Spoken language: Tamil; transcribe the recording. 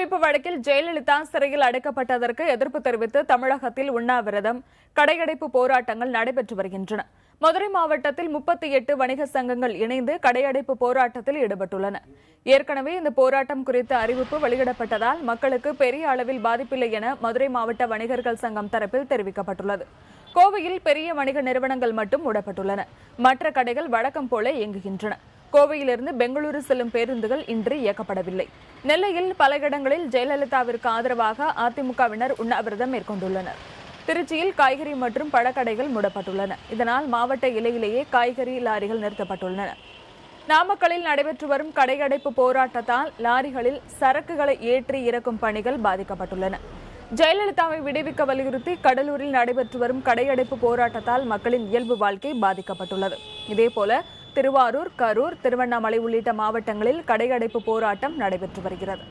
குடிமதிப்பு வழக்கில் ஜெயலலிதா சிறையில் அடைக்கப்பட்டதற்கு எதிர்ப்பு தெரிவித்து தமிழகத்தில் உண்ணாவிரதம், கடையடைப்பு போராட்டங்கள் நடைபெற்று வருகின்றன. மதுரை மாவட்டத்தில் 38 வணிக சங்கங்கள் இணைந்து கடையடைப்பு போராட்டத்தில் ஈடுபட்டுள்ளன. ஏற்கனவே இந்த போராட்டம் குறித்த அறிவிப்பு வெளியிடப்பட்டதால் மக்களுக்கு பெரிய அளவில் பாதிப்பில்லை என மதுரை மாவட்ட வணிகர்கள் சங்கம் தரப்பில் தெரிவிக்கப்பட்டுள்ளது. கோவையில் பெரிய வணிக நிறுவனங்கள் மட்டும் மூடப்பட்டுள்ளன. மற்ற கடைகள் வழக்கம் போல இயங்குகின்றன. கோவையிலிருந்து பெங்களூரு செல்லும் பேருந்துகள் இன்று இயக்கப்படவில்லை. நெல்லையில் பல இடங்களில் ஜெயலலிதாவிற்கு ஆதரவாக அதிமுகவினர் உண்ணாவிரதம் மேற்கொண்டுள்ளனர். திருச்சியில் காய்கறி மற்றும் பழக்கடைகள் மூடப்பட்டுள்ளன. இதனால் மாவட்ட எல்லையிலேயே காய்கறி லாரிகள் நிறுத்தப்பட்டுள்ளன. நாமக்கல்லில் நடைபெற்று வரும் கடையடைப்பு போராட்டத்தால் லாரிகளில் சரக்குகளை ஏற்றி இறக்கும் பணிகள் பாதிக்கப்பட்டுள்ளன. ஜெயலலிதாவை விடுவிக்க வலியுறுத்தி கடலூரில் நடைபெற்று வரும் கடையடைப்பு போராட்டத்தால் மக்களின் இயல்பு வாழ்க்கை பாதிக்கப்பட்டுள்ளது. இதேபோல திருவாரூர், கரூர், திருவண்ணாமலை உள்ளிட்ட மாவட்டங்களில் கடையடைப்பு போராட்டம் நடைபெற்று வருகிறது.